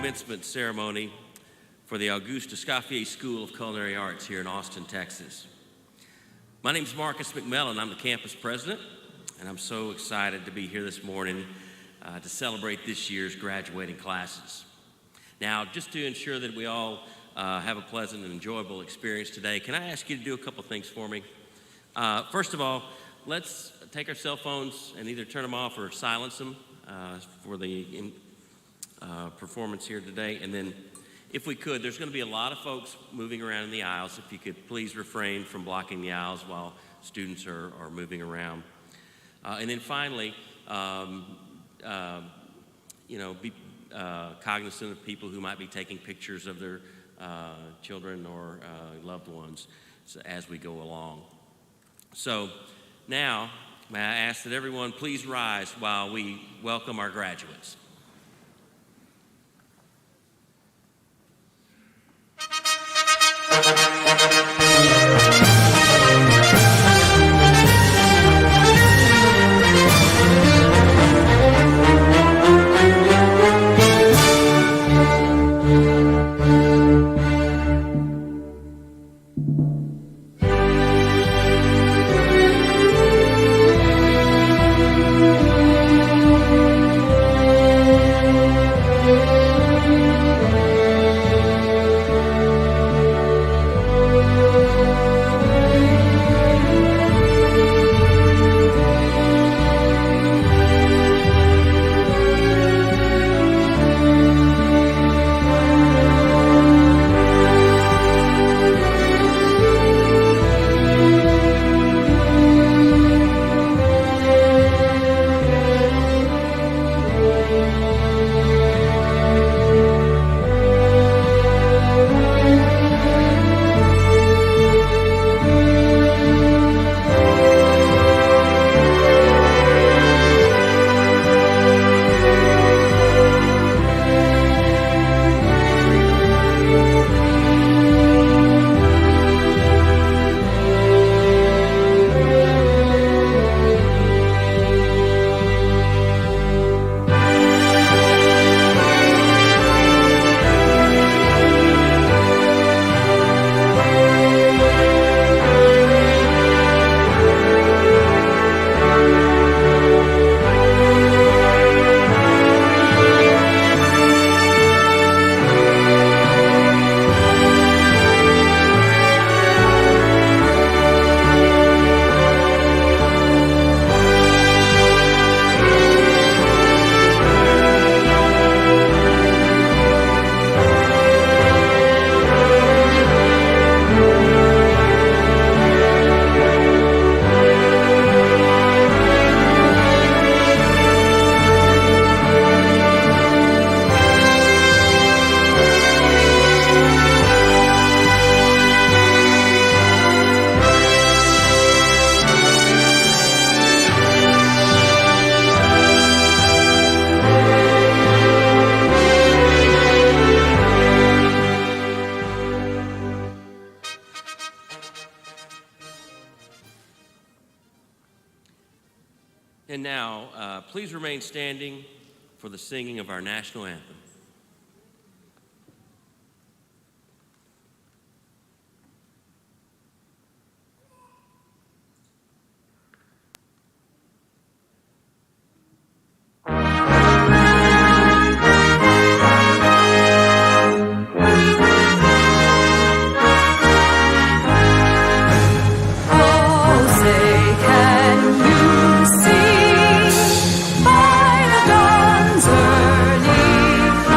commencement ceremony for the Escoffier School of Culinary Arts here in Austin, Texas. My name's Marcus McMillan. I'm the campus president, and I'm so excited to be here this morning to celebrate this year's graduating classes. Now, just to ensure that we all have a pleasant and enjoyable experience today, can I ask you to do a couple things for me? First of all, let's take our cell phones and either turn them off or silence them for the performance here today. And then, if we could, there's going to be a lot of folks moving around in the aisles. If you could please refrain from blocking the aisles while students are moving around. And then finally, be cognizant of people who might be taking pictures of their children or loved ones as we go along. So now, may I ask that everyone please rise while we welcome our graduates. And now, please remain standing for the singing of our national anthem. By the dawn's early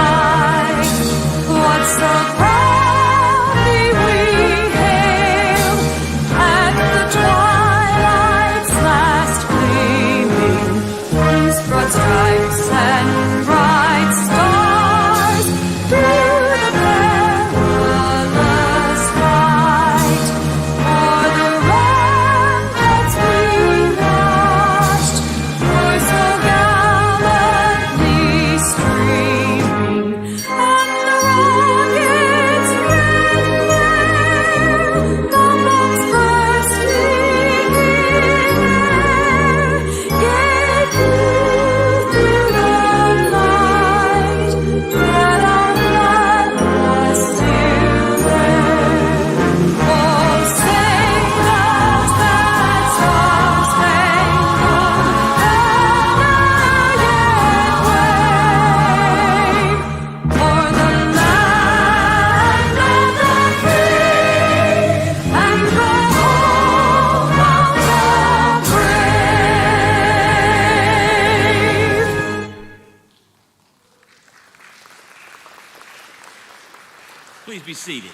Please be seated.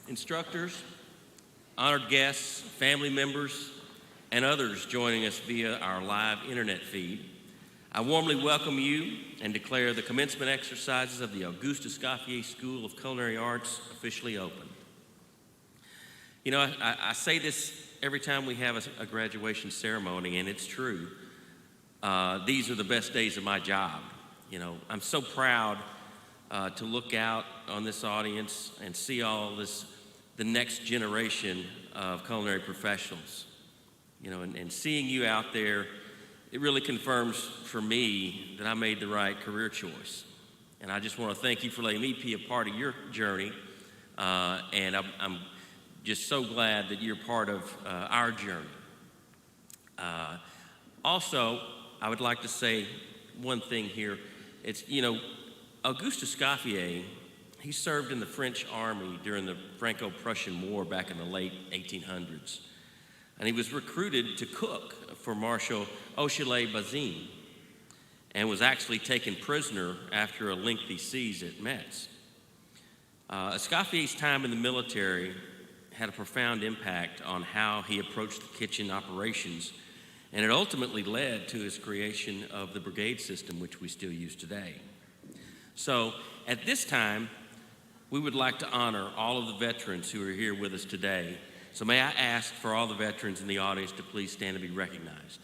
Instructors, honored guests, family members, and others joining us via our live internet feed, I warmly welcome you and declare the commencement exercises of the Auguste Escoffier School of Culinary Arts officially open. You know, I say this every time we have a graduation ceremony, and it's true. These are the best days of my job. You know, I'm so proud to look out on this audience and see all this, the next generation of culinary professionals. You know, and seeing you out there, it really confirms for me that I made the right career choice. And I just want to thank you for letting me be a part of your journey. And I'm just so glad that you're part of our journey. Also, I would like to say one thing here. It's, you know, Auguste Escoffier, he served in the French army during the Franco-Prussian War back in the late 1800s. And he was recruited to cook for Marshal Auchinleck-Bazin and was actually taken prisoner after a lengthy siege at Metz. Escoffier's time in the military had a profound impact on how he approached the kitchen operations, and it ultimately led to his creation of the brigade system, which we still use today. So at this time, we would like to honor all of the veterans who are here with us today. So may I ask for all the veterans in the audience to please stand and be recognized.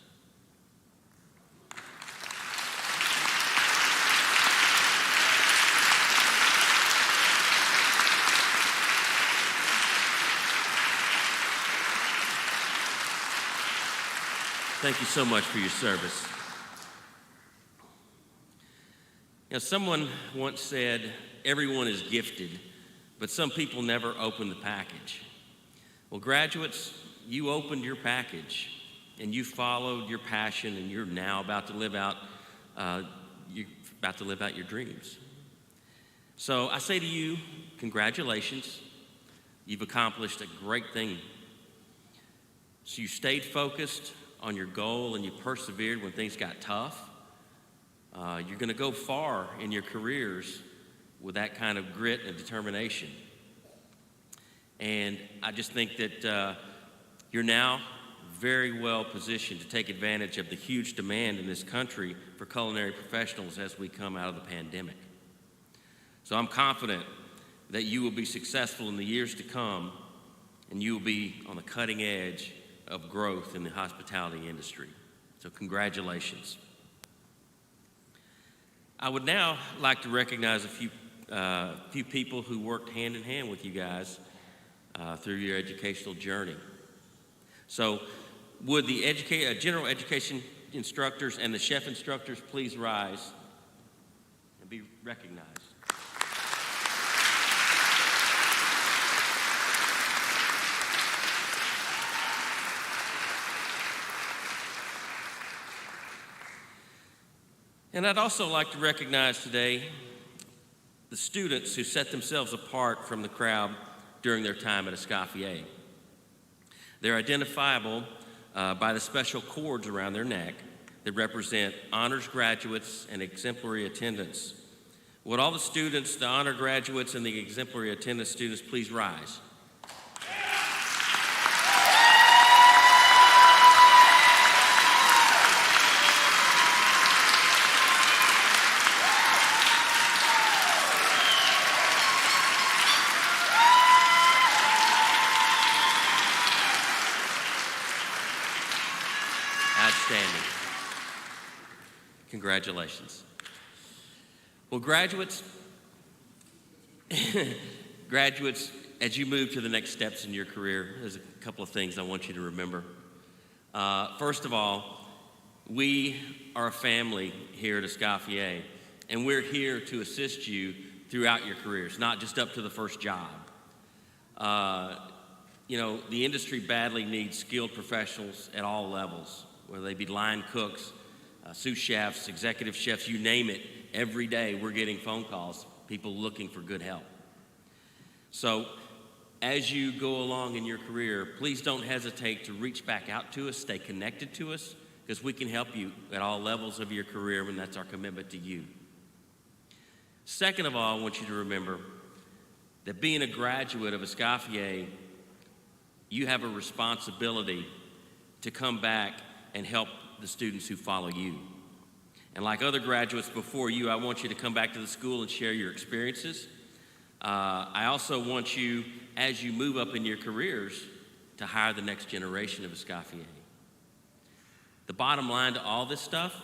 Thank you so much for your service. You know, someone once said, everyone is gifted, but some people never open the package. Well, graduates, you opened your package and you followed your passion, and you're now about to live out your dreams. So I say to you, congratulations. You've accomplished a great thing. So you stayed focused on your goal and you persevered when things got tough. You're going to go far in your careers with that kind of grit and determination. And I just think that you're now very well positioned to take advantage of the huge demand in this country for culinary professionals as we come out of the pandemic. So I'm confident that you will be successful in the years to come, and you will be on the cutting edge of growth in the hospitality industry. So congratulations. I would now like to recognize a few people who worked hand in hand with you guys through your educational journey. So would the general education instructors and the chef instructors please rise and be recognized. And I'd also like to recognize today the students who set themselves apart from the crowd during their time at Escoffier. They're identifiable by the special cords around their neck that represent honors graduates and exemplary attendance. Would all the students, the honor graduates, and the exemplary attendance students please rise? Outstanding. Congratulations. Well, graduates, as you move to the next steps in your career, there's a couple of things I want you to remember. First of all, we are a family here at Escoffier, and we're here to assist you throughout your careers, not just up to the first job. You know, the industry badly needs skilled professionals at all levels, whether they be line cooks, sous chefs, executive chefs, you name it. Every day we're getting phone calls, people looking for good help. So as you go along in your career, please don't hesitate to reach back out to us, stay connected to us, because we can help you at all levels of your career, and that's our commitment to you. Second of all, I want you to remember that being a graduate of Escoffier, you have a responsibility to come back and help the students who follow you. And like other graduates before you, I want you to come back to the school and share your experiences. I also want you, as you move up in your careers, to hire the next generation of Escoffier. The bottom line to all this stuff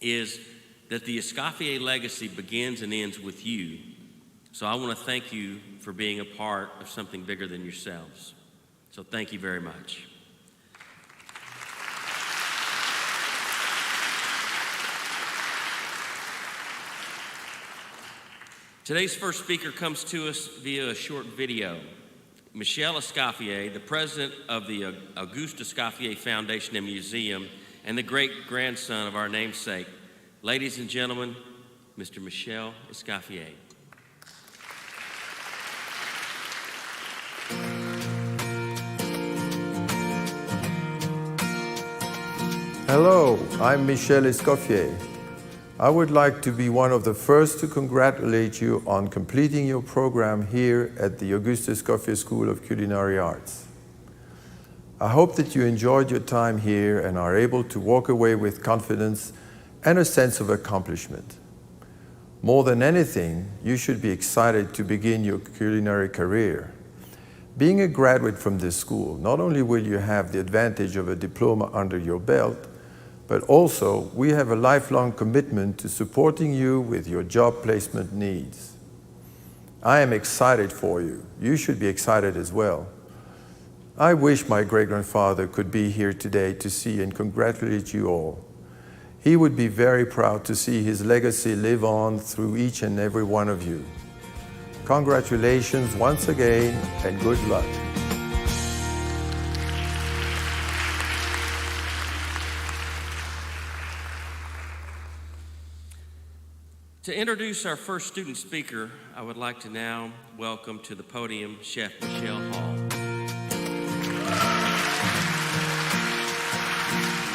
is that the Escoffier legacy begins and ends with you. So I want to thank you for being a part of something bigger than yourselves. So thank you very much. Today's first speaker comes to us via a short video. Michelle Escoffier, the president of the Auguste Escoffier Foundation and Museum, and the great-grandson of our namesake. Ladies and gentlemen, Mr. Michel Escoffier. Hello, I'm Michel Escoffier. I would like to be one of the first to congratulate you on completing your program here at the Auguste Escoffier School of Culinary Arts. I hope that you enjoyed your time here and are able to walk away with confidence and a sense of accomplishment. More than anything, you should be excited to begin your culinary career. Being a graduate from this school, not only will you have the advantage of a diploma under your belt, but also we have a lifelong commitment to supporting you with your job placement needs. I am excited for you. You should be excited as well. I wish my great-grandfather could be here today to see and congratulate you all. He would be very proud to see his legacy live on through each and every one of you. Congratulations once again, and good luck. To introduce our first student speaker, I would like to now welcome to the podium Chef Michelle Hall.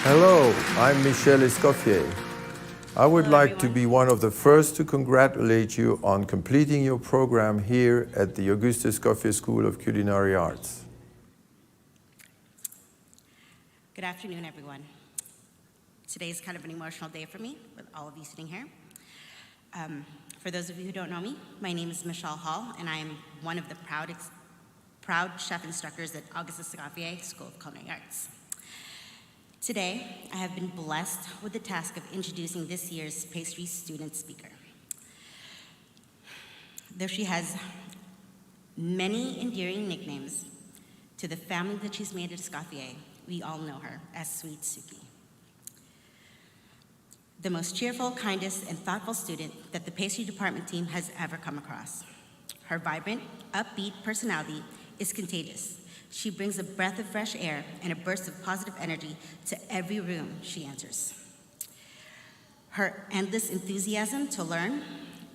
Hello, I'm Michel Escoffier. I would like to be one of the first to congratulate you on completing your program here at the Auguste Escoffier School of Culinary Arts. Good afternoon, everyone. Today's kind of an emotional day for me, with all of you sitting here. For those of you who don't know me, my name is Michelle Hall, and I am one of the proud chef instructors at Auguste Escoffier School of Culinary Arts. Today, I have been blessed with the task of introducing this year's pastry student speaker. Though she has many endearing nicknames, to the family that she's made at Escoffier, we all know her as Sweet Suki. The most cheerful, kindest, and thoughtful student that the pastry department team has ever come across. Her vibrant, upbeat personality is contagious. She brings a breath of fresh air and a burst of positive energy to every room she enters. Her endless enthusiasm to learn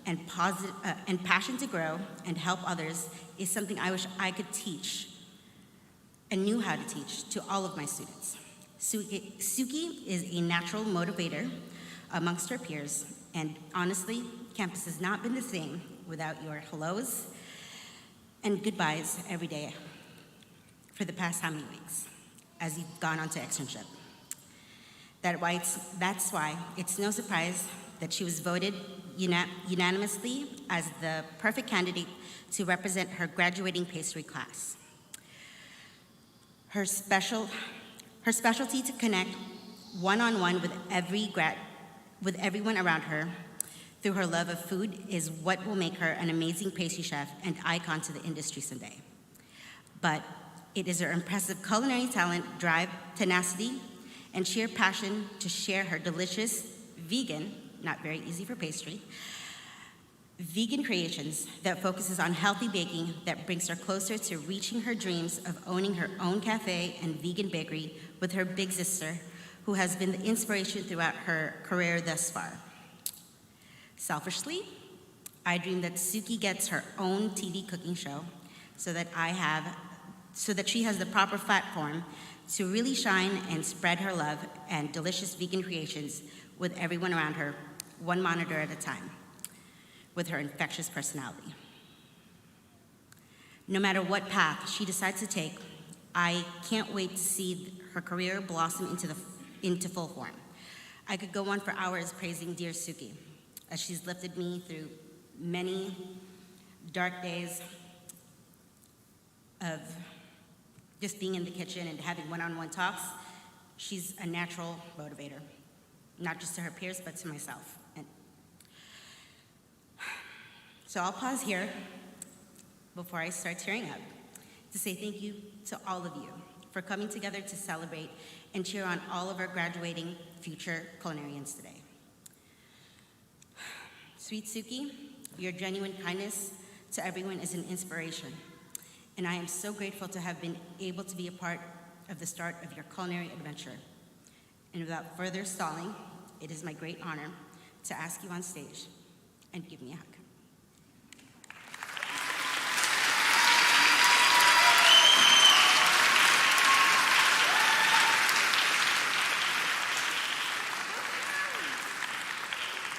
and passion to grow and help others is something I wish I could teach and knew how to teach to all of my students. Suki is a natural motivator amongst her peers, and honestly, campus has not been the same without your hellos and goodbyes every day for the past how many weeks as you've gone on to externship. That's why it's no surprise that she was voted unanimously as the perfect candidate to represent her graduating pastry class. Her specialty to connect one-on-one with everyone around her through her love of food is what will make her an amazing pastry chef and icon to the industry someday. But it is her impressive culinary talent, drive, tenacity, and sheer passion to share her delicious, vegan, not very easy for pastry, vegan creations that focuses on healthy baking that brings her closer to reaching her dreams of owning her own cafe and vegan bakery with her big sister, who has been the inspiration throughout her career thus far. Selfishly, I dream that Suki gets her own TV cooking show so that she has the proper platform to really shine and spread her love and delicious vegan creations with everyone around her, one monitor at a time, with her infectious personality. No matter what path she decides to take, I can't wait to see her career blossom into full form. I could go on for hours praising dear Suki, as she's lifted me through many dark days of just being in the kitchen and having one-on-one talks. She's a natural motivator, not just to her peers, but to myself. So I'll pause here before I start tearing up to say thank you to all of you for coming together to celebrate and cheer on all of our graduating future culinarians today. Sweet Suki, your genuine kindness to everyone is an inspiration, and I am so grateful to have been able to be a part of the start of your culinary adventure. And without further stalling, it is my great honor to ask you on stage and give me a hug.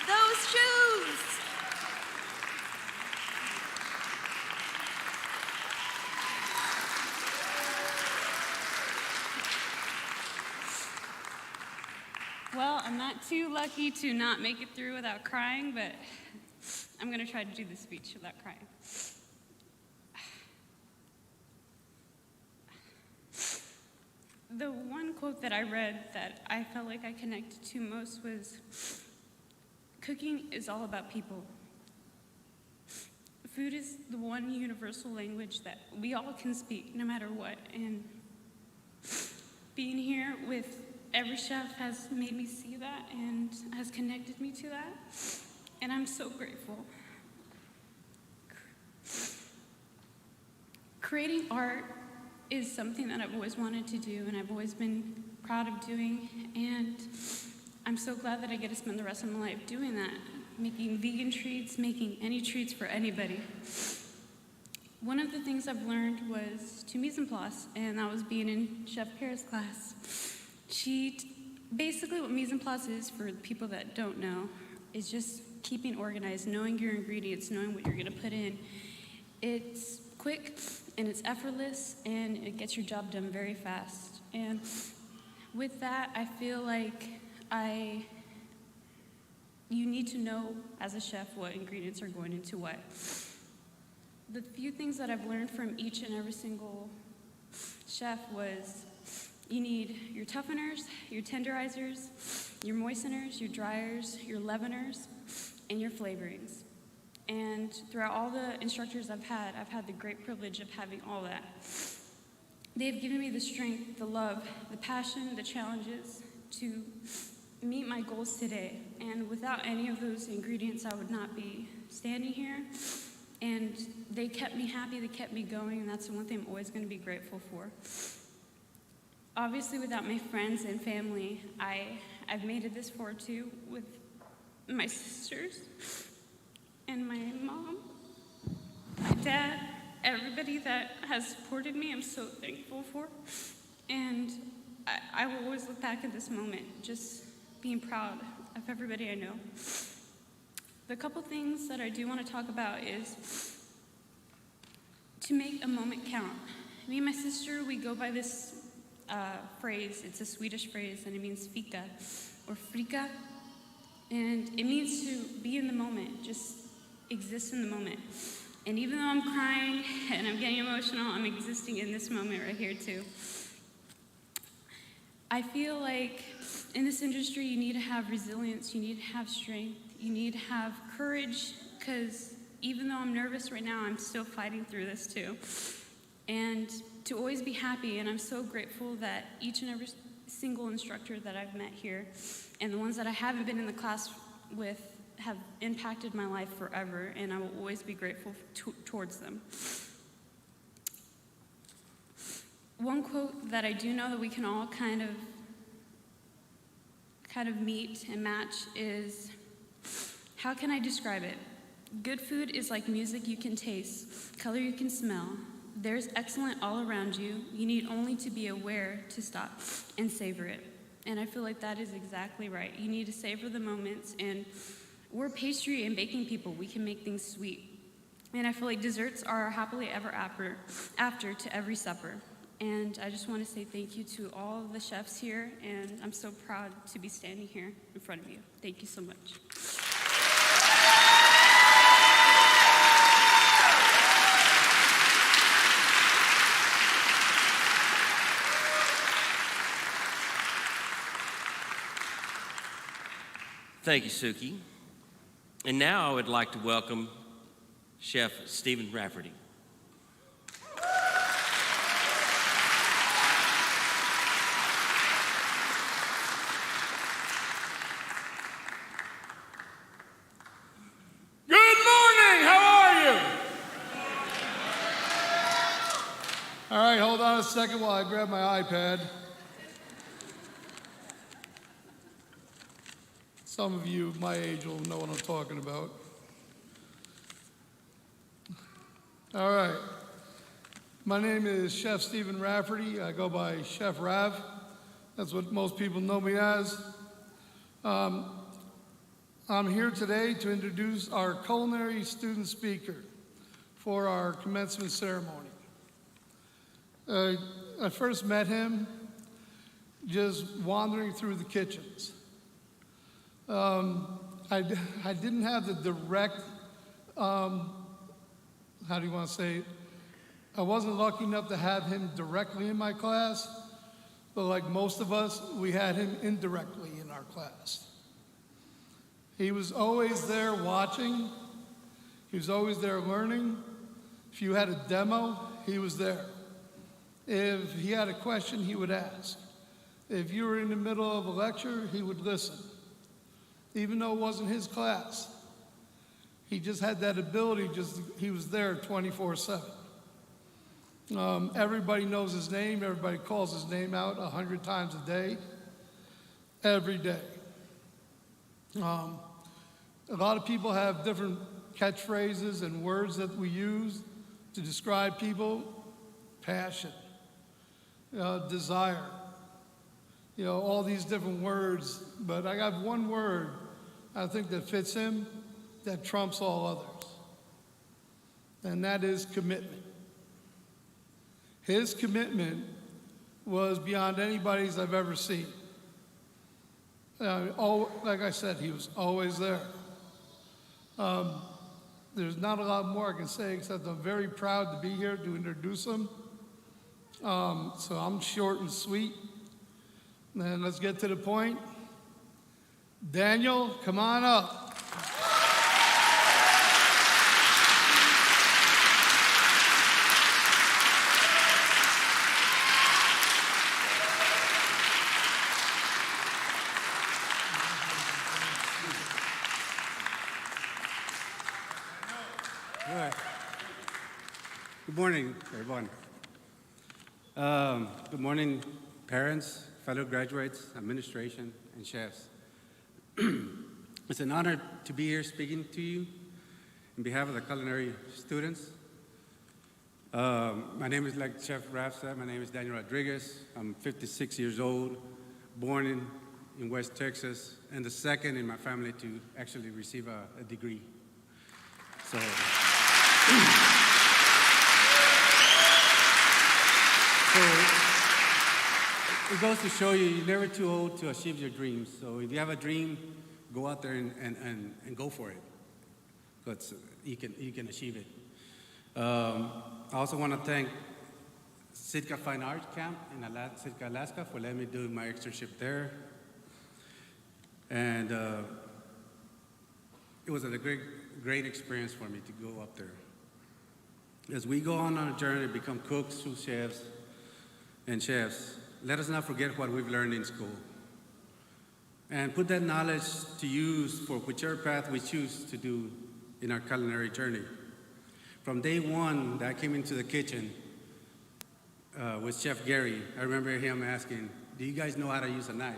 Those shoes! Well, I'm not too lucky to not make it through without crying, but I'm going to try to do the speech without crying. The one quote that I read that I felt like I connected to most was, "Cooking is all about people." Food is the one universal language that we all can speak no matter what, and being here with every chef has made me see that and has connected me to that, and I'm so grateful. Creating art is something that I've always wanted to do and I've always been proud of doing, and I'm so glad that I get to spend the rest of my life doing that, making vegan treats, making any treats for anybody. One of the things I've learned was to mise en place, and that was being in Chef Kara's class. Basically what mise en place is, for people that don't know, is just keeping organized, knowing your ingredients, knowing what you're gonna put in. It's quick and it's effortless and it gets your job done very fast. And with that, I feel like you need to know as a chef what ingredients are going into what. The few things that I've learned from each and every single chef was, you need your tougheners, your tenderizers, your moisteners, your dryers, your leaveners, and your flavorings. And throughout all the instructors I've had the great privilege of having all that. They've given me the strength, the love, the passion, the challenges to meet my goals today. And without any of those ingredients, I would not be standing here. And they kept me happy, they kept me going, and that's the one thing I'm always gonna be grateful for. Obviously, without my friends and family, I've made it this far too, with my sisters and my mom, my dad, everybody that has supported me, I'm so thankful for. And I will always look back at this moment, just being proud of everybody I know. The couple things that I do want to talk about is to make a moment count. Me and my sister, we go by this phrase. It's a Swedish phrase, and it means fika or frika, and it means to be in the moment, just exist in the moment. And even though I'm crying and I'm getting emotional, I'm existing in this moment right here too. I feel like in this industry, you need to have resilience, you need to have strength, you need to have courage, because even though I'm nervous right now, I'm still fighting through this too. And to always be happy, and I'm so grateful that each and every single instructor that I've met here, and the ones that I haven't been in the class with, have impacted my life forever, and I will always be grateful towards them. One quote that I do know that we can all kind of meet and match is, how can I describe it? Good food is like music you can taste, color you can smell, There's excellent all around you. You need only to be aware to stop and savor it. And I feel like that is exactly right. You need to savor the moments, and we're pastry and baking people. We can make things sweet. And I feel like desserts are happily ever after to every supper. And I just want to say thank you to all of the chefs here, and I'm so proud to be standing here in front of you. Thank you so much. Thank you, Suki. And now I would like to welcome Chef Stephen Rafferty. Good morning, how are you? All right, hold on a second while I grab my iPad. Some of you my age will know what I'm talking about. All right. My name is Chef Stephen Rafferty. I go by Chef Rav. That's what most people know me as. I'm here today to introduce our culinary student speaker for our commencement ceremony. I first met him just wandering through the kitchens. I didn't have the direct, how do you want to say it? I wasn't lucky enough to have him directly in my class, but like most of us, we had him indirectly in our class. He was always there watching. He was always there learning. If you had a demo, he was there. If he had a question, he would ask. If you were in the middle of a lecture, he would listen. Even though it wasn't his class. He just had that ability, he was there 24/7. Everybody knows his name, everybody calls his name out 100 times a day, every day. A lot of people have different catchphrases and words that we use to describe people. Passion, desire, all these different words, but I got one word I think that fits him, that trumps all others, and that is commitment. His commitment was beyond anybody's I've ever seen. Like I said, he was always there. There's not a lot more I can say except I'm very proud to be here to introduce him. So I'm short and sweet. And let's get to the point. Daniel, come on up. All right. Good morning, everyone. Good morning, parents, fellow graduates, administration, and chefs. It's an honor to be here speaking to you on behalf of the culinary students. My name is, like Chef Raf said, my name is Daniel Rodriguez. I'm 56 years old, born in West Texas, and the second in my family to actually receive a degree. So, it goes to show you're never too old to achieve your dreams. So if you have a dream, go out there and go for it. Because you can achieve it. I also want to thank Sitka Fine Arts Camp in Sitka, Alaska for letting me do my externship there. And it was a great experience for me to go up there. As we go on a journey to become cooks, sous chefs, and chefs, let us not forget what we've learned in school. And put that knowledge to use for whichever path we choose to do in our culinary journey. From day one that I came into the kitchen with Chef Gary, I remember him asking, do you guys know how to use a knife?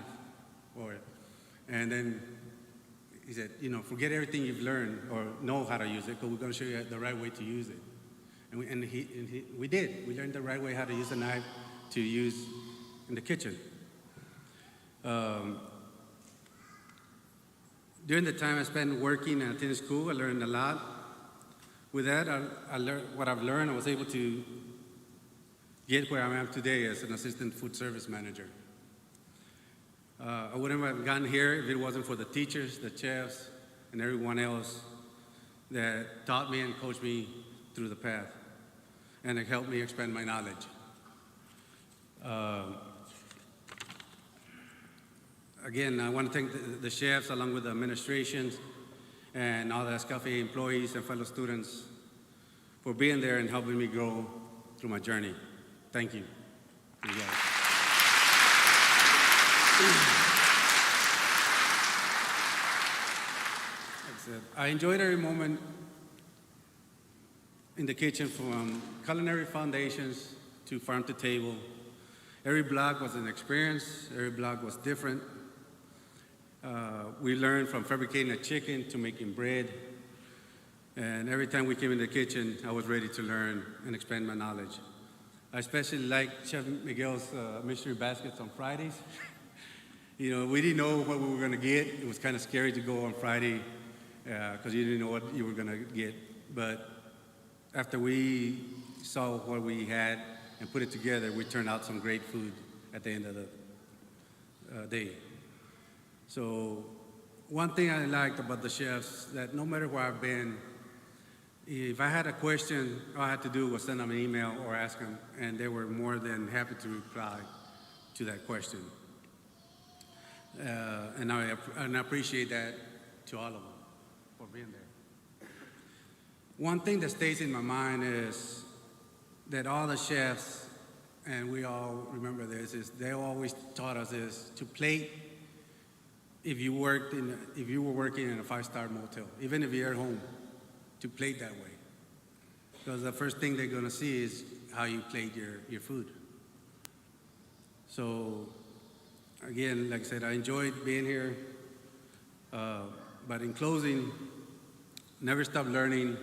And then he said, forget everything you've learned or know how to use it, because we're going to show you the right way to use it. And we did. We learned the right way how to use the knife to use in the kitchen. During the time I spent working and attending school, I learned a lot. With that, I learned what I've learned. I was able to get where I am today as an assistant food service manager. I wouldn't have gotten here if it wasn't for the teachers, the chefs, and everyone else that taught me and coached me through the path, and it helped me expand my knowledge. Again, I want to thank the chefs along with the administrations and all the Escoffier employees and fellow students for being there and helping me grow through my journey. Thank you. I enjoyed every moment in the kitchen, from culinary foundations to farm to table. Every block was an experience. Every block was different. We learned from fabricating a chicken to making bread. And every time we came in the kitchen, I was ready to learn and expand my knowledge. I especially like Chef Miguel's mystery baskets on Fridays. You know, we didn't know what we were going to get. It was kind of scary to go on Friday because you didn't know what you were going to get. But after we saw what we had and put it together, we turned out some great food at the end of the day. So one thing I liked about the chefs, that no matter where I've been, if I had a question, all I had to do was send them an email or ask them, and they were more than happy to reply to that question. And I appreciate that to all of them for being there. One thing that stays in my mind is that all the chefs, and we all remember this, is they always taught us is to plate if you were working in a 5-star motel, even if you're at home, to plate that way. Because the first thing they're gonna see is how you plate your food. So again, like I said, I enjoyed being here, but in closing, never stop learning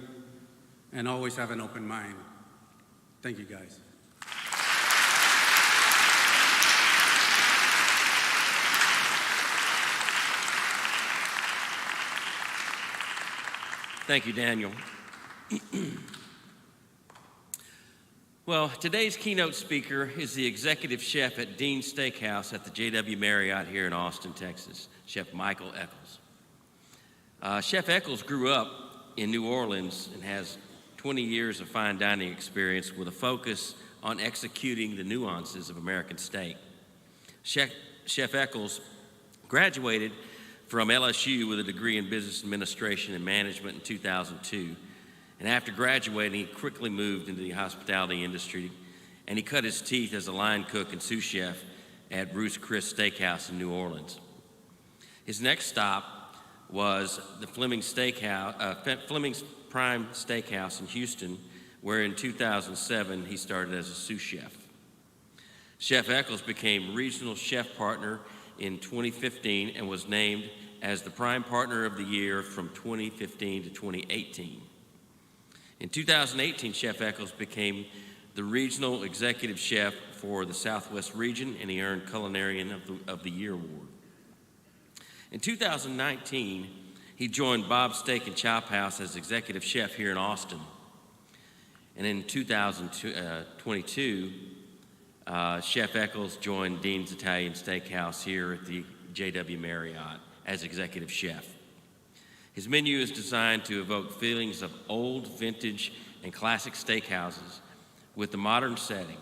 and always have an open mind. Thank you, guys. Thank you, Daniel. Well, today's keynote speaker is the executive chef at Dean's Steakhouse at the JW Marriott here in Austin, Texas, Chef Michael Eccles. Chef Eccles grew up in New Orleans and has 20 years of fine dining experience with a focus on executing the nuances of American steak. Chef Eccles graduated from LSU with a degree in business administration and management in 2002. And after graduating, he quickly moved into the hospitality industry, and he cut his teeth as a line cook and sous chef at Ruth's Chris Steakhouse in New Orleans. His next stop was the Fleming's Prime Steakhouse in Houston, where in 2007 he started as a sous chef. Chef Eccles became regional chef partner in 2015 and was named as the Prime Partner of the Year from 2015 to 2018. In 2018, Chef Eccles became the Regional Executive Chef for the Southwest region, and he earned Culinarian of the Year award. In 2019, he joined Bob's Steak and Chop House as Executive Chef here in Austin. And in 2022, Chef Eccles joined Dean's Italian Steakhouse here at the JW Marriott as Executive Chef. His menu is designed to evoke feelings of old, vintage, and classic steakhouses with the modern setting.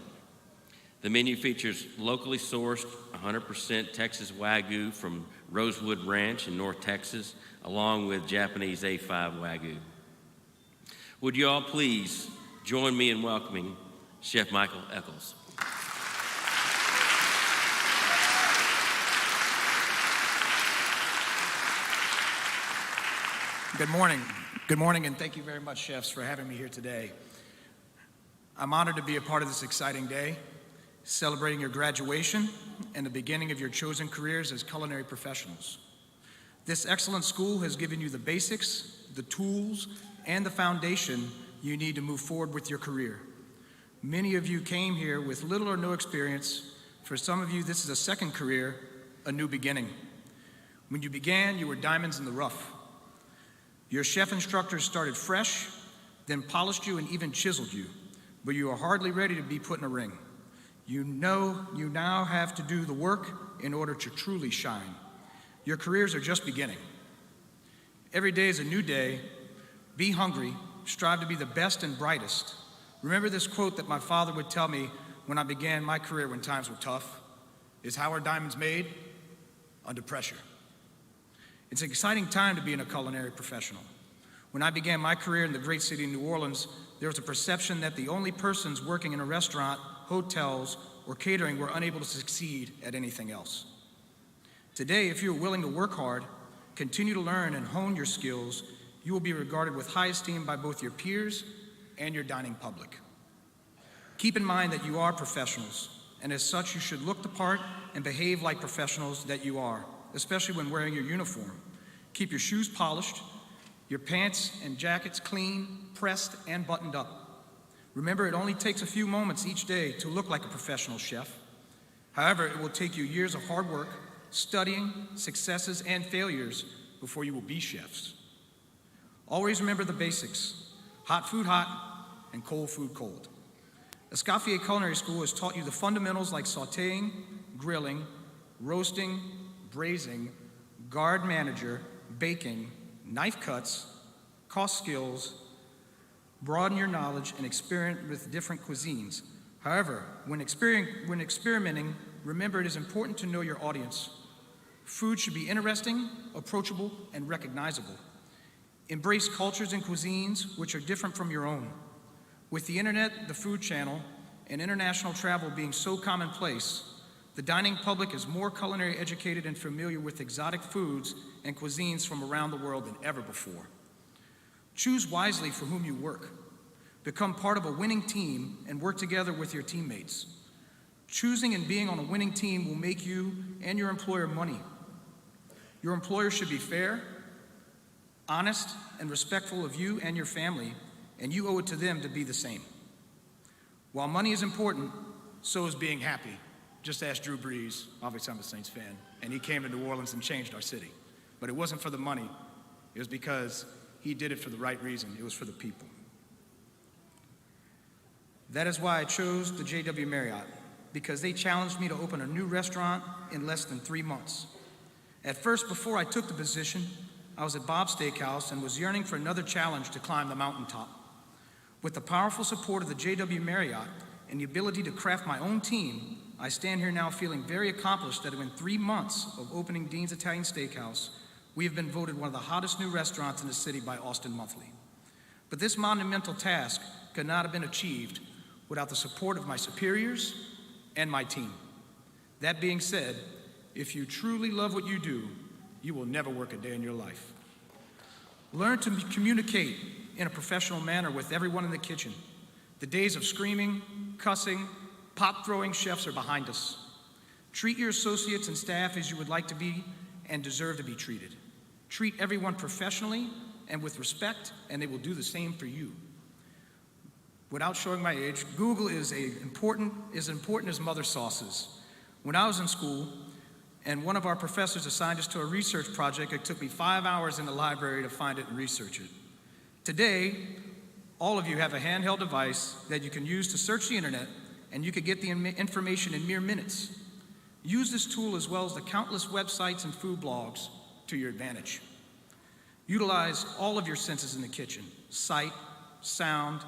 The menu features locally sourced 100% Texas Wagyu from Rosewood Ranch in North Texas, along with Japanese A5 Wagyu. Would you all please join me in welcoming Chef Michael Eccles. Good morning. Good morning, and thank you very much, chefs, for having me here today. I'm honored to be a part of this exciting day, celebrating your graduation and the beginning of your chosen careers as culinary professionals. This excellent school has given you the basics, the tools, and the foundation you need to move forward with your career. Many of you came here with little or no experience. For some of you, this is a second career, a new beginning. When you began, you were diamonds in the rough. Your chef instructors started fresh, then polished you and even chiseled you, but you are hardly ready to be put in a ring. You know you now have to do the work in order to truly shine. Your careers are just beginning. Every day is a new day. Be hungry, strive to be the best and brightest. Remember this quote that my father would tell me when I began my career when times were tough, is how are diamonds made? Under pressure. It's an exciting time to be a culinary professional. When I began my career in the great city of New Orleans, there was a perception that the only persons working in a restaurant, hotels, or catering were unable to succeed at anything else. Today, if you're willing to work hard, continue to learn and hone your skills, you will be regarded with high esteem by both your peers and your dining public. Keep in mind that you are professionals, and as such, you should look the part and behave like professionals that you are, especially when wearing your uniform. Keep your shoes polished, your pants and jackets clean, pressed, and buttoned up. Remember, it only takes a few moments each day to look like a professional chef. However, it will take you years of hard work, studying, successes, and failures before you will be chefs. Always remember the basics: hot food hot and cold food cold. Escoffier Culinary School has taught you the fundamentals like sautéing, grilling, roasting, braising, guard manager, baking, knife cuts, cost skills, broaden your knowledge, and experiment with different cuisines. However, when experimenting, remember it is important to know your audience. Food should be interesting, approachable, and recognizable. Embrace cultures and cuisines which are different from your own. With the internet, the food channel, and international travel being so commonplace, the dining public is more culinary educated and familiar with exotic foods and cuisines from around the world than ever before. Choose wisely for whom you work. Become part of a winning team and work together with your teammates. Choosing and being on a winning team will make you and your employer money. Your employer should be fair, honest, and respectful of you and your family, and you owe it to them to be the same. While money is important, so is being happy. Just ask Drew Brees, obviously I'm a Saints fan, and he came to New Orleans and changed our city. But it wasn't for the money, it was because he did it for the right reason. It was for the people. That is why I chose the JW Marriott, because they challenged me to open a new restaurant in less than 3 months. At first, before I took the position, I was at Bob's Steakhouse and was yearning for another challenge to climb the mountaintop. With the powerful support of the JW Marriott and the ability to craft my own team, I stand here now feeling very accomplished that in 3 months of opening Dean's Italian Steakhouse, we have been voted one of the hottest new restaurants in the city by Austin Monthly. But this monumental task could not have been achieved without the support of my superiors and my team. That being said, if you truly love what you do, you will never work a day in your life. Learn to communicate in a professional manner with everyone in the kitchen. The days of screaming, cussing, pot-throwing chefs are behind us. Treat your associates and staff as you would like to be and deserve to be treated. Treat everyone professionally and with respect, and they will do the same for you. Without showing my age, Google is important as mother sauces. When I was in school, and one of our professors assigned us to a research project, it took me 5 hours in the library to find it and research it. Today, all of you have a handheld device that you can use to search the internet, and you can get the information in mere minutes. Use this tool as well as the countless websites and food blogs to your advantage. Utilize all of your senses in the kitchen: sight, sound,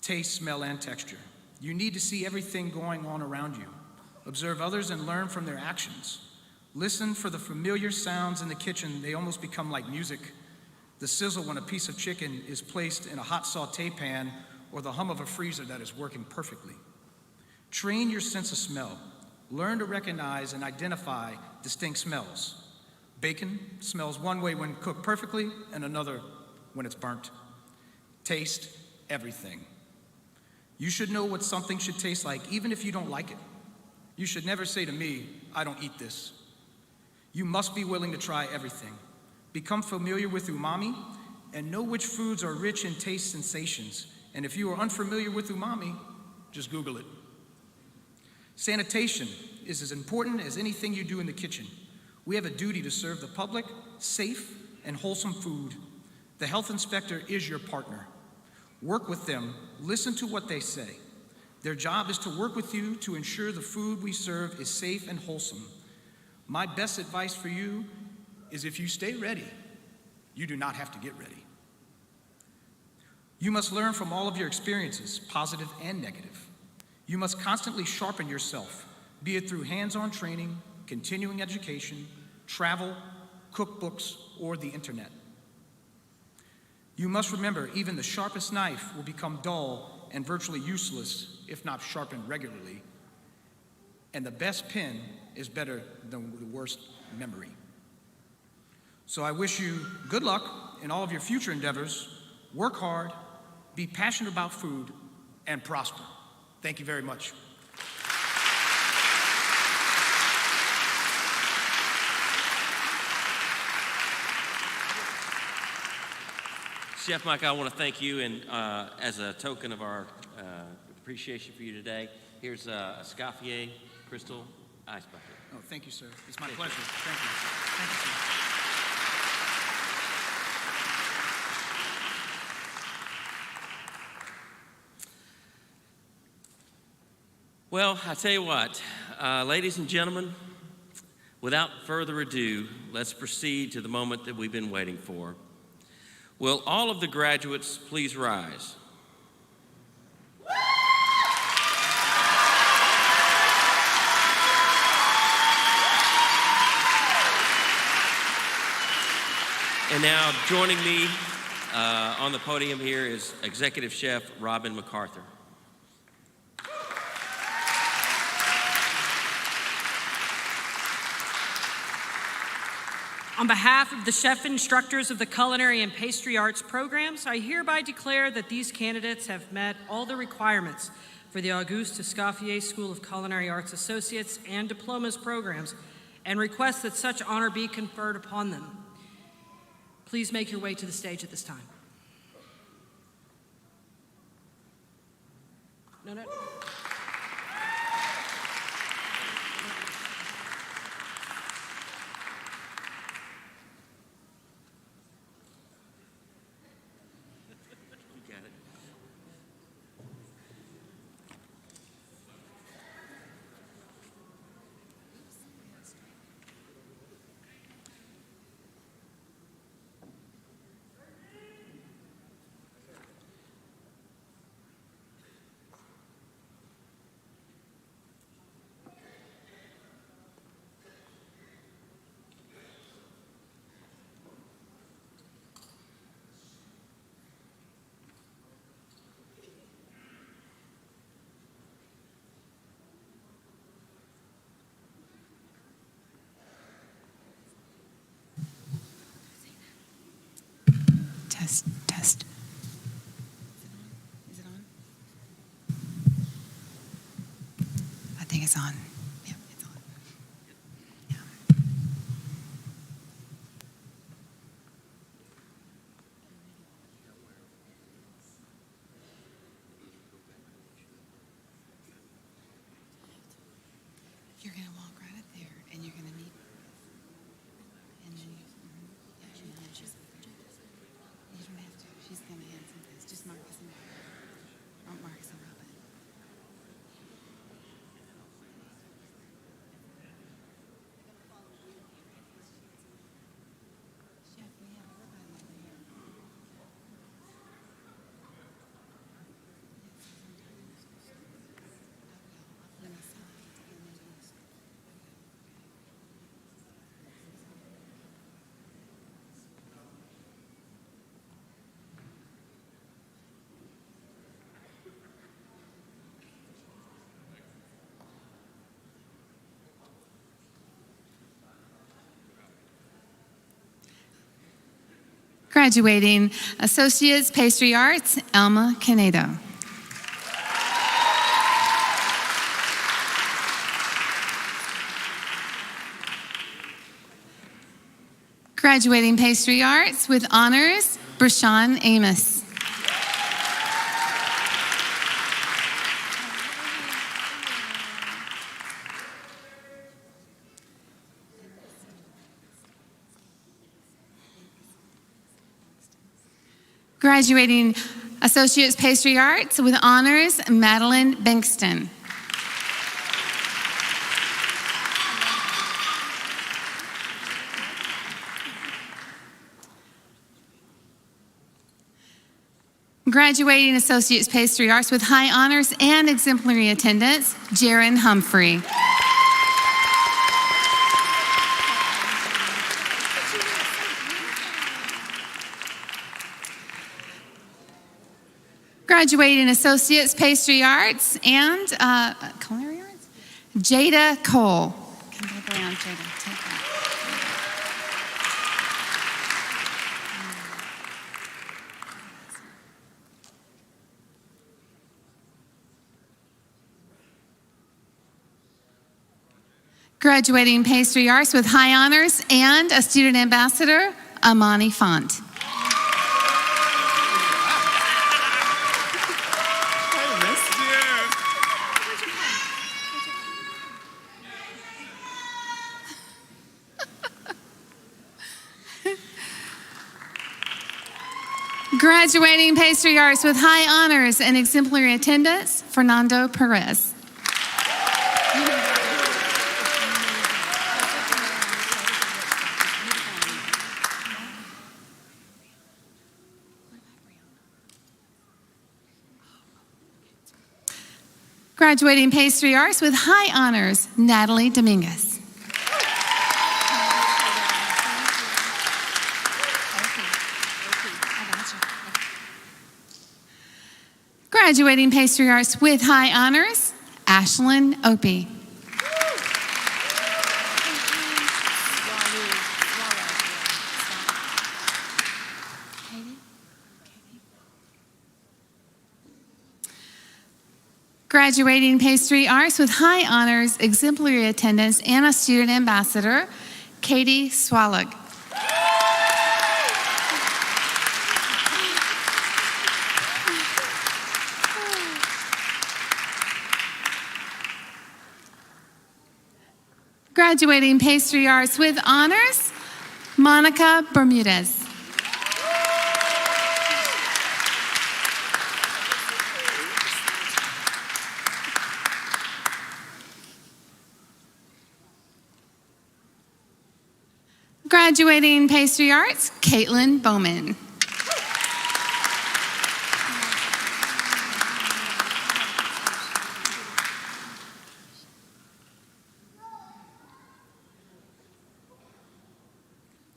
taste, smell, and texture. You need to see everything going on around you. Observe others and learn from their actions. Listen for the familiar sounds in the kitchen. They almost become like music. The sizzle when a piece of chicken is placed in a hot sauté pan, or the hum of a freezer that is working perfectly. Train your sense of smell. Learn to recognize and identify distinct smells. Bacon smells one way when cooked perfectly and another when it's burnt. Taste everything. You should know what something should taste like, even if you don't like it. You should never say to me, "I don't eat this." You must be willing to try everything. Become familiar with umami and know which foods are rich in taste sensations. And if you are unfamiliar with umami, just Google it. Sanitation is as important as anything you do in the kitchen. We have a duty to serve the public safe and wholesome food. The health inspector is your partner. Work with them, listen to what they say. Their job is to work with you to ensure the food we serve is safe and wholesome. My best advice for you is if you stay ready, you do not have to get ready. You must learn from all of your experiences, positive and negative. You must constantly sharpen yourself, be it through hands-on training, continuing education, travel, cookbooks, or the internet. You must remember, even the sharpest knife will become dull and virtually useless if not sharpened regularly. And the best pen is better than the worst memory. So I wish you good luck in all of your future endeavors. Work hard, be passionate about food, and prosper. Thank you very much. Chef Mike, I want to thank you, and as a token of our appreciation for you today, here's a Escoffier Crystal Ice Bucket. Oh, thank you, sir. It's my pleasure. Thank you. Thank you, sir. Well, I tell you what, ladies and gentlemen, without further ado, let's proceed to the moment that we've been waiting for. Will all of the graduates please rise? And now joining me on the podium here is Executive Chef Robin MacArthur. On behalf of the chef instructors of the Culinary and Pastry Arts programs, I hereby declare that these candidates have met all the requirements for the Auguste Escoffier School of Culinary Arts Associates and Diplomas programs and request that such honor be conferred upon them. Please make your way to the stage at this time. No. Test. Is it on? I think it's on. Yep, it's on. Yeah. You're going to walk right up there, and you're going to meet. And then you don't have to. She's going to hand some things. Just Marcus and Robin. Marcus and Robin. Chef, we have everybody over here. Let me sign. Graduating Associates Pastry Arts, Elma Canedo. Graduating Pastry Arts with honors, Brashawn Amos. Graduating Associate's Pastry Arts with honors, Madeline Bankston. Graduating Associate's Pastry Arts with high honors and exemplary attendance, Jaron Humphrey. Graduating Associate's Pastry Arts and Culinary Arts, Jada Cole. Come back around, Jada. Take that. Graduating Pastry Arts with high honors and a student ambassador, Amani Font. Graduating Pastry Arts with high honors and exemplary attendance, Fernando Perez. Graduating Pastry Arts with high honors, Natalie Dominguez. Graduating Pastry Arts with high honors, Ashlyn Opie. Graduating Pastry Arts with high honors, exemplary attendance, and a student ambassador, Katie Swallow. Graduating Pastry Arts with honors, Monica Bermudez. Graduating Pastry Arts, Caitlin Bowman.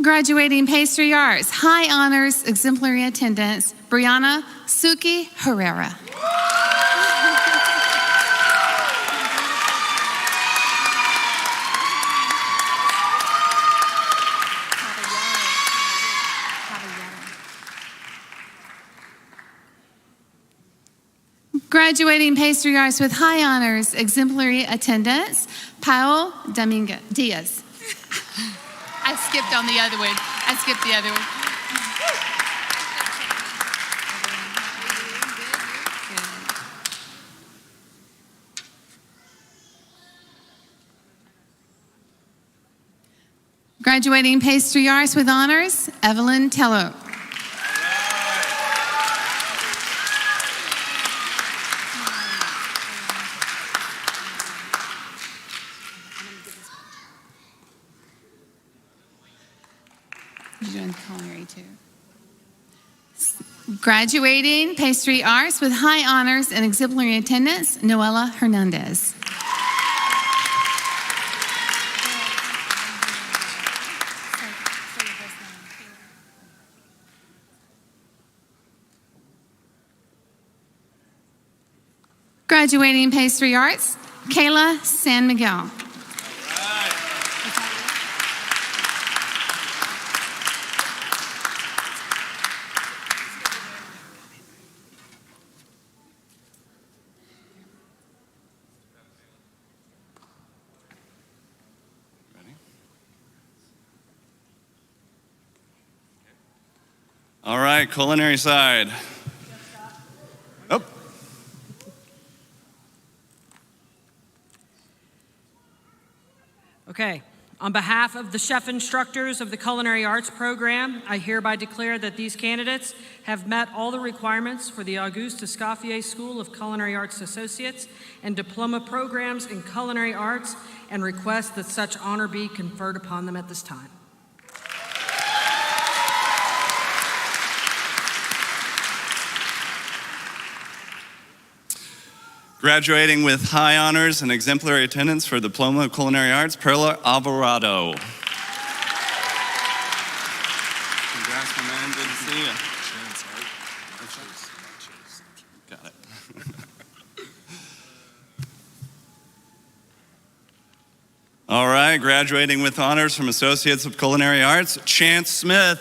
Graduating Pastry Arts, high honors, exemplary attendance, Brianna Suki Herrera. Graduating Pastry Arts with high honors, exemplary attendance, Paul Diaz. I skipped on the other one. I skipped the other one. Graduating Pastry Arts with honors, Evelyn Tello. You're doing culinary too. Graduating Pastry Arts with high honors and exemplary attendance, Noela Hernandez. Graduating Pastry Arts, Kayla San Miguel. All right, culinary side. Oh. Okay. On behalf of the chef instructors of the Culinary Arts program, I hereby declare that these candidates have met all the requirements for the Auguste Escoffier School of Culinary Arts Associates and diploma programs in culinary arts, and request that such honor be conferred upon them at this time. Graduating with high honors and exemplary attendance for the Diploma of Culinary Arts, Perla Alvarado. Congrats, my man. Good to see you. Got it. All right, graduating with honors from Associates of Culinary Arts, Chance Smith.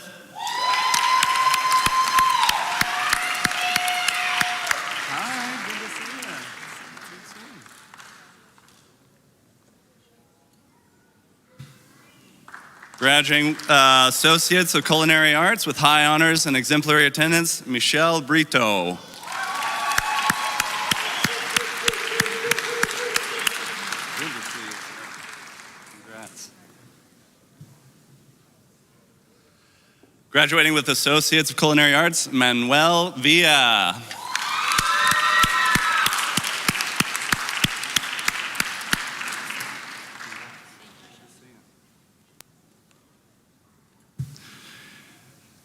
Graduating Associates of Culinary Arts with high honors and exemplary attendance, Michelle Brito. Good to see you. Congrats. Graduating with Associates of Culinary Arts, Manuel Villa.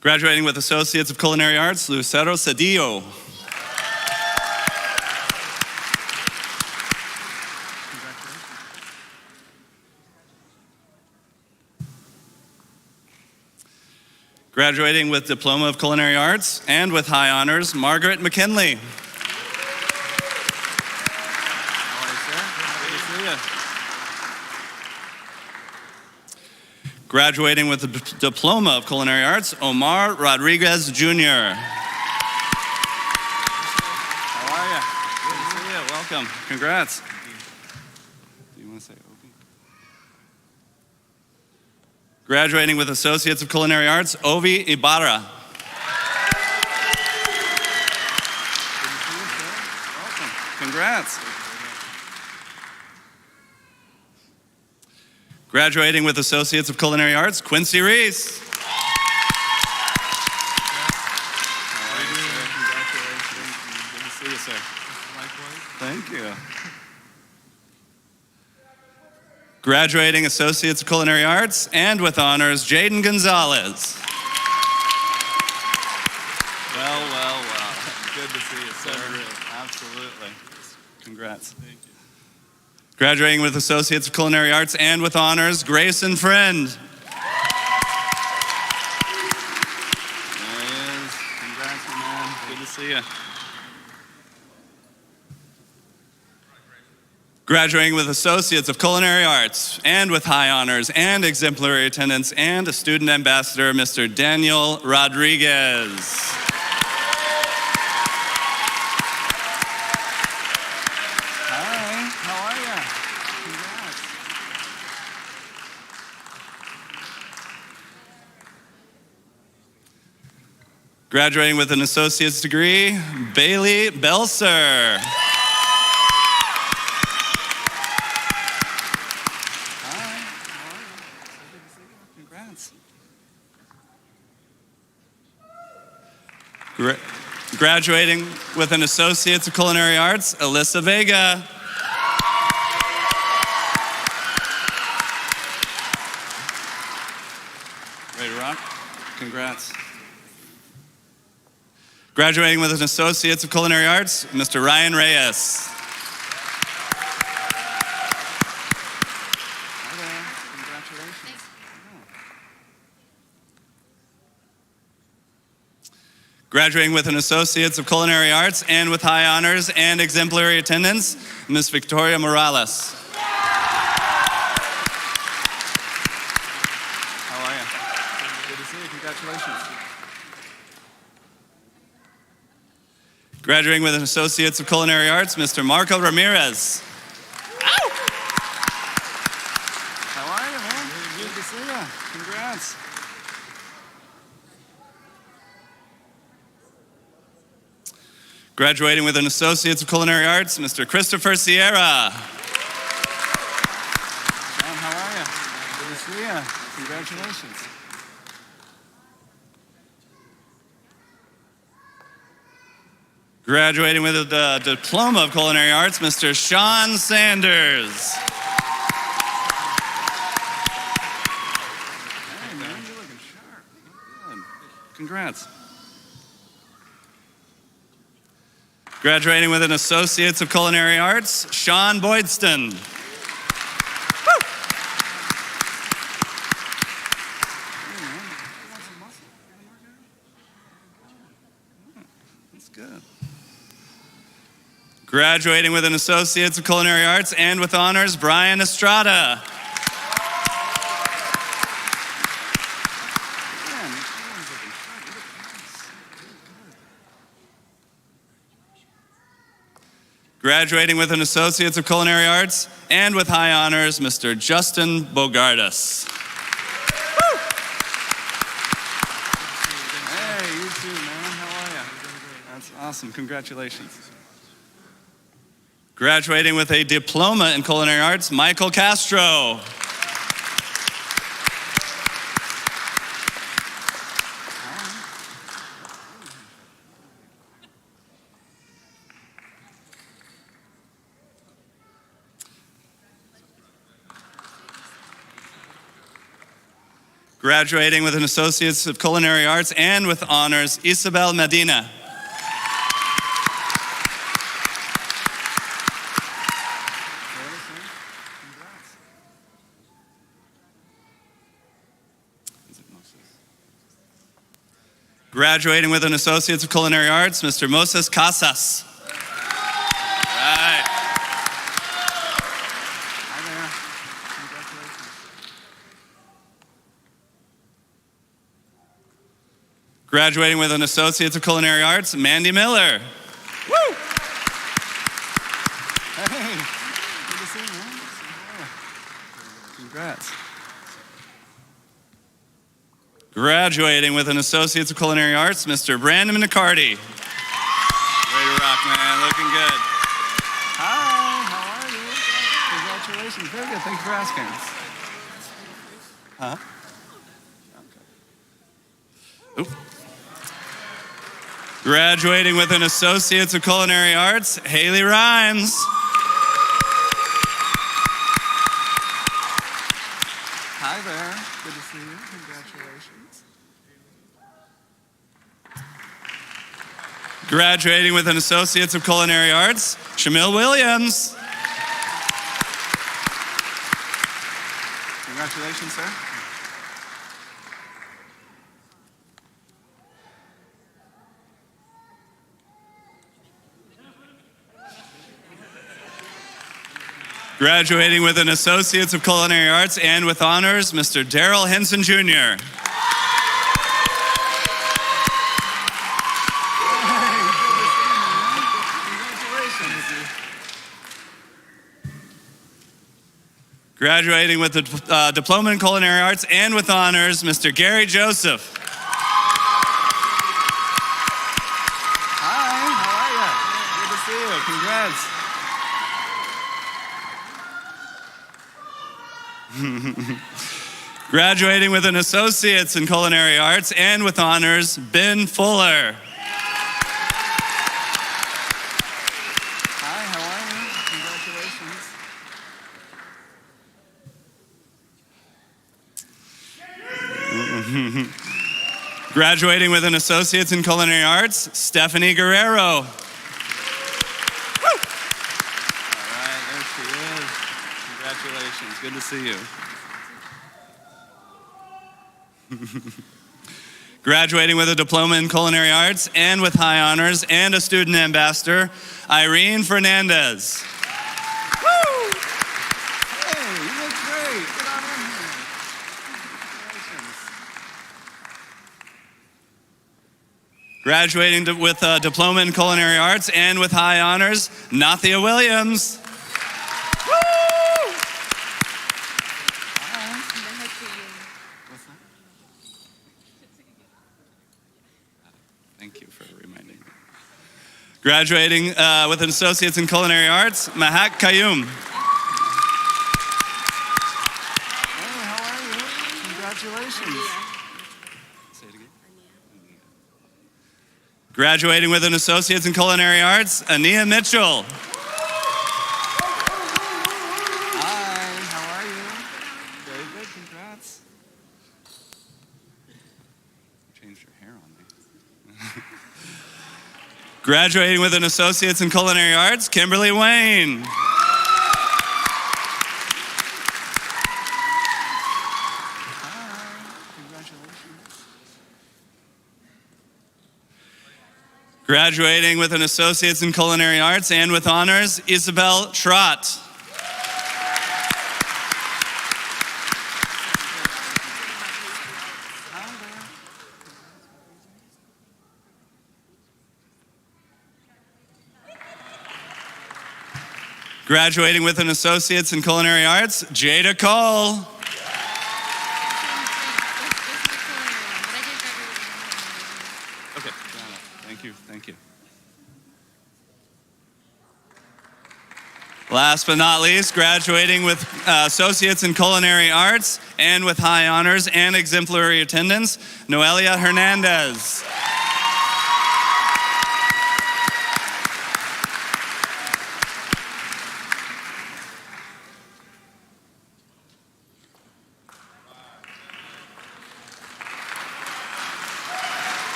Graduating with Associates of Culinary Arts, Lucero Cedillo. Graduating with Diploma of Culinary Arts and with high honors, Margaret McKinley. How are you, sir? Good to see you. Graduating with the Diploma of Culinary Arts, Omar Rodriguez Jr. How are you? Good to see you. Welcome. Congrats. Do you want to say Obi? Graduating with Associates of Culinary Arts, Ovi Ibarra. Good to see you, sir. Welcome. Congrats. Graduating with Associates of Culinary Arts, Quincy Reese. How are you, sir? Congratulations. Good to see you, sir. Likewise. Thank you. Graduating Associates of Culinary Arts and with honors, Jaden Gonzalez. Well. Good to see you, sir. Absolutely. Congrats. Thank you. Graduating with Associates of Culinary Arts and with honors, Grayson Friend. There he is. Congrats, my man. Good to see you. Graduating with Associates of Culinary Arts and with high honors and exemplary attendance and a student ambassador, Mr. Daniel Rodriguez. Graduating with an associate's degree, Bailey Belser. Hi, how are you? Good to see you. Congrats. Graduating with an associate's of culinary arts, Alyssa Vega. Ready to rock? Congrats. Graduating with an Associates of Culinary Arts, Mr. Ryan Reyes. Hi there. Congratulations. Graduating with an Associates of Culinary Arts and with high honors and exemplary attendance, Ms. Victoria Morales. How are you? Good to see you. Congratulations. Graduating with an Associates of Culinary Arts, Mr. Marco Ramirez. Ow! How are you, man? Good to see you. Congrats. Graduating with an Associate's of Culinary Arts, Mr. Christopher Sierra. John, how are you? Good to see you. Congratulations. Graduating with a Diploma of Culinary Arts, Mr. Sean Sanders. Hey, man, you're looking sharp. Good. Congrats. Graduating with an Associate's of Culinary Arts, Sean Boydston. Woo! That's good. Graduating with an Associate's of Culinary Arts and with honors, Brian Estrada. Graduating with an Associate's of Culinary Arts and with high honors, Mr. Justin Bogardus. Woo! Hey, you too, man. How are you? That's awesome. Congratulations. Graduating with a Diploma in Culinary Arts, Michael Castro. Graduating with an Associate's of Culinary Arts and with honors, Isabel Medina. Graduating with an Associate's of Culinary Arts, Mr. Moses Casas. Right. Hi there. Congratulations. Graduating with an Associate's of Culinary Arts, Mandy Miller. Woo! Hey, good to see you, man. Congrats. Graduating with an Associate's of Culinary Arts, Mr. Brandon McCarty. Way to rock, man. Looking good. Hi, how are you? Congratulations. Very good. Thank you for asking. Huh? Okay. Oop. Graduating with an Associate's of Culinary Arts, Haley Rhymes. Hi there. Good to see you. Congratulations. Graduating with an Associate's of Culinary Arts, Shamil Williams. Congratulations, sir. Graduating with an Associate's of Culinary Arts and with honors, Mr. Daryl Henson Jr. Graduating with the Diploma in Culinary Arts and with honors, Mr. Gary Joseph. Hi, how are you? Good to see you. Congrats. Graduating with an Associate's in Culinary Arts and with honors, Ben Fuller. Hi, how are you? Congratulations. Graduating with an Associate's in Culinary Arts, Stephanie Guerrero. Woo! All right, there she is. Congratulations, good to see you. Graduating with a Diploma in Culinary Arts and with high honors and a student ambassador, Irene Fernandez. Woo! Hey, you look great. Get on in here. Congratulations. Graduating with a Diploma in Culinary Arts and with high honors, Nathia Williams. Graduating with an Associate's in Culinary Arts, Mahak Qayyum. Hey, how are you? Congratulations. Say it again. Graduating with an Associate's in Culinary Arts, Ania Mitchell. Hi, how are you? Very good, congrats. Changed your hair on me. Graduating with an Associate's in Culinary Arts, Kimberly Wayne. Graduating with an Associate's in Culinary Arts and with honors, Isabel Trott. Graduating with an Associate's in Culinary Arts, Jada Cole. Okay, thank you. Last but not least, graduating with Associates in Culinary Arts and with high honors and exemplary attendance, Noelia Hernandez.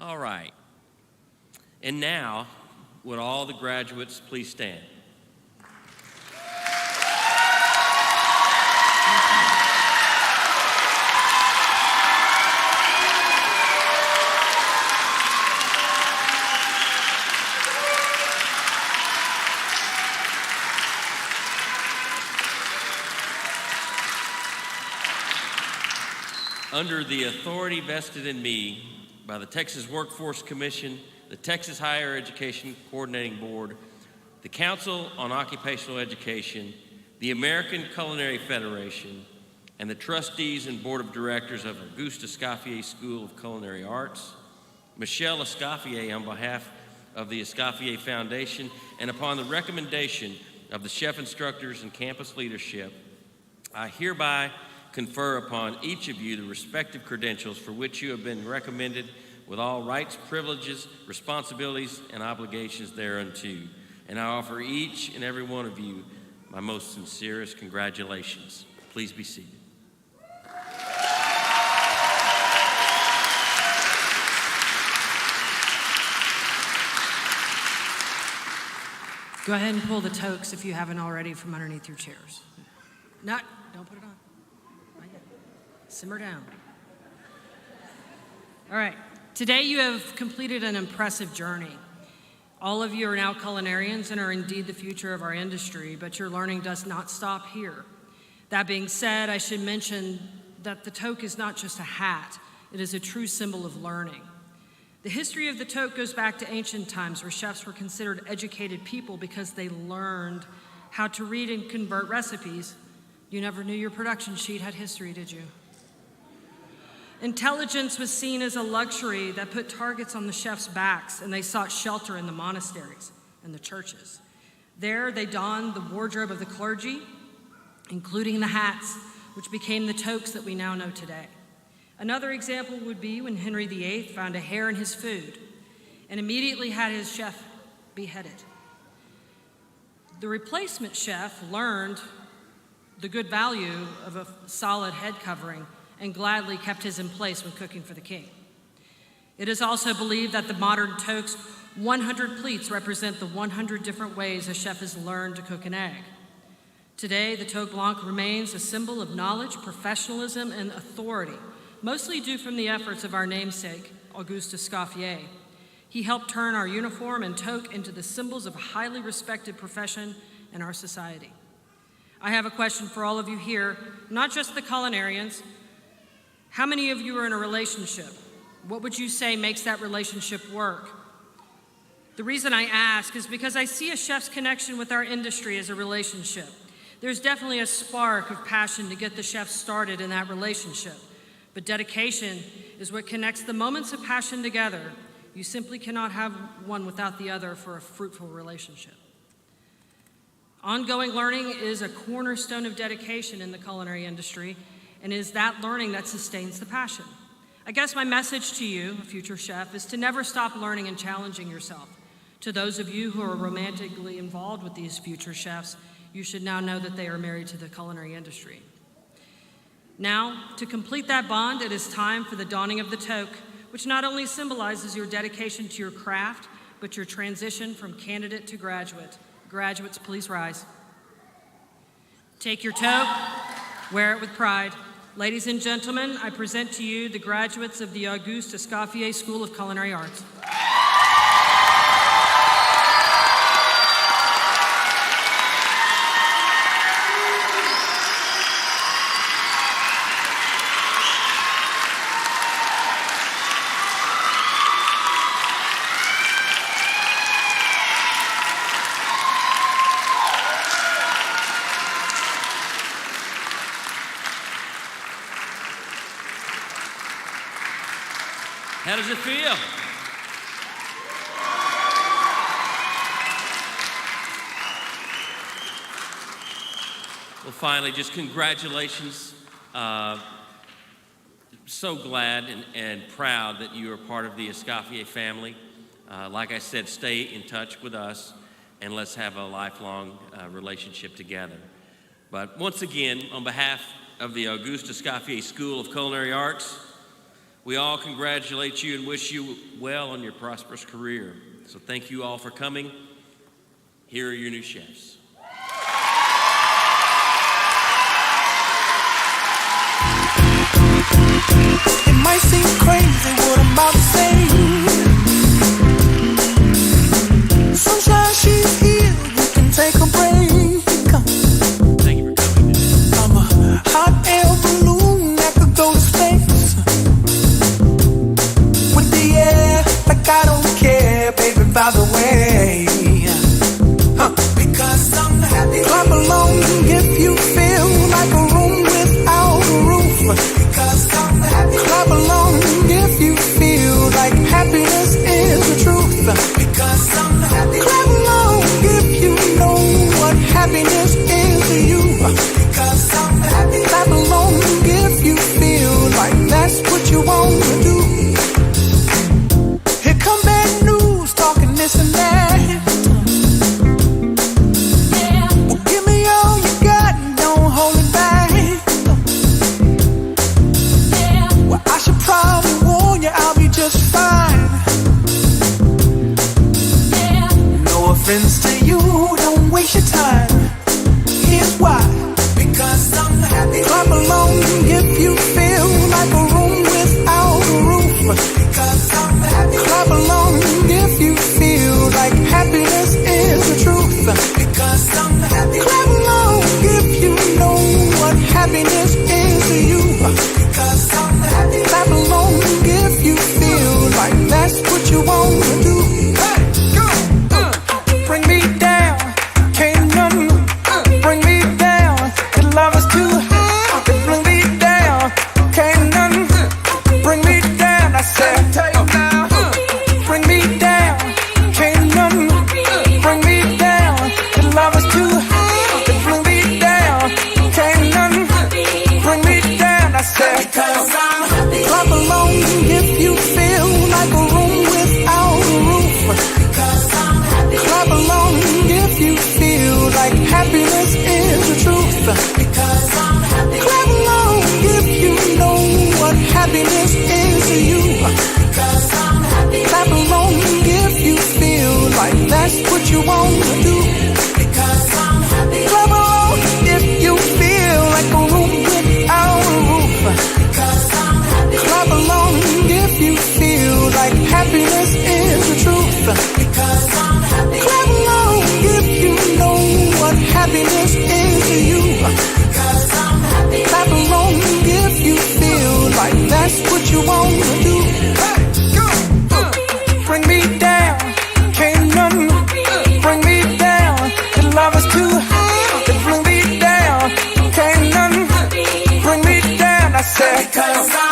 All right. And now, would all the graduates please stand? Under the authority vested in me by the Texas Workforce Commission, the Texas Higher Education Coordinating Board, the Council on Occupational Education, the American Culinary Federation, and the trustees and board of directors of Auguste Escoffier School of Culinary Arts, Michelle Escoffier on behalf of the Escoffier Foundation, and upon the recommendation of the chef instructors and campus leadership, I hereby confer upon each of you the respective credentials for which you have been recommended with all rights, privileges, responsibilities, and obligations thereunto. And I offer each and every one of you my most sincerest congratulations. Please be seated. Go ahead and pull the toques if you haven't already from underneath your chairs. Don't put it on. Not yet. Simmer down. All right. Today you have completed an impressive journey. All of you are now culinarians and are indeed the future of our industry, but your learning does not stop here. That being said, I should mention that the toque is not just a hat. It is a true symbol of learning. The history of the toque goes back to ancient times where chefs were considered educated people because they learned how to read and convert recipes. You never knew your production sheet had history, did you? Intelligence was seen as a luxury that put targets on the chefs' backs, and they sought shelter in the monasteries and the churches. There, they donned the wardrobe of the clergy, including the hats, which became the toques that we now know today. Another example would be when Henry VIII found a hair in his food and immediately had his chef beheaded. The replacement chef learned the good value of a solid head covering and gladly kept his in place when cooking for the king. It is also believed that the modern toque's 100 pleats represent the 100 different ways a chef has learned to cook an egg. Today, the toque blanc remains a symbol of knowledge, professionalism, and authority, mostly due from the efforts of our namesake, Auguste Escoffier. He helped turn our uniform and toque into the symbols of a highly respected profession in our society. I have a question for all of you here, not just the culinarians. How many of you are in a relationship? What would you say makes that relationship work? The reason I ask is because I see a chef's connection with our industry as a relationship. There's definitely a spark of passion to get the chef started in that relationship. But dedication is what connects the moments of passion together. You simply cannot have one without the other for a fruitful relationship. Ongoing learning is a cornerstone of dedication in the culinary industry, and it is that learning that sustains the passion. I guess my message to you, a future chef, is to never stop learning and challenging yourself. To those of you who are romantically involved with these future chefs, you should now know that they are married to the culinary industry. Now, to complete that bond, it is time for the donning of the toque, which not only symbolizes your dedication to your craft, but your transition from candidate to graduate. Graduates, please rise. Take your toque, wear it with pride. Ladies and gentlemen, I present to you the graduates of the Auguste Escoffier School of Culinary Arts. How does it feel? Well, finally, just congratulations. So glad and proud that you are part of the Escoffier family. Like I said, stay in touch with us and let's have a lifelong relationship together. But once again, on behalf of the Auguste Escoffier School of Culinary Arts, we all congratulate you and wish you well on your prosperous career. So thank you all for coming. Here are your new chefs. It might seem crazy what I'm about to say. Sunshine, she's here, you can take a break. Thank you for coming. I'm a hot air balloon that could go to space. With the air, like I don't care, baby, by the way. Because I'm happy. Clap along if you feel like a room without a roof. Because I'm happy. Clap along if you feel like happiness is the truth. Because I'm happy. Clap along if you know what happiness is to you. Because I'm happy. Clap along if you feel like that's what you want to do. Here come bad news, talking this and that. Well, give me all you got and don't hold it back. Well, I should probably warn you, I'll be just fine. No offense to you, don't waste your time. Here's why. Because I'm happy. Clap along if you feel like a room without a roof. Because I'm happy. Clap along if you feel like happiness is the truth. Because I'm happy. Clap along if you know what happiness is to you. Because I'm happy. Clap along if you feel like that's what you want to do. Hey, go. Bring me down, can't none bring me down. The love is too high. Bring me down, can't none bring me down. I said, bring me down, can't none bring me down. The love is too high. Bring me down, can't none bring me down. I said, because I'm happy. Clap along if you feel like a room without a roof. Because I'm happy. Clap along if you feel like happiness is the truth. Because I'm happy. Clap along if you know what happiness is to you. Because I'm happy. Clap along if you feel like that's what you want to do. Because I'm happy. Clap along if you feel like a room without a roof. Because I'm happy. Clap along if you feel like happiness is the truth. I said, because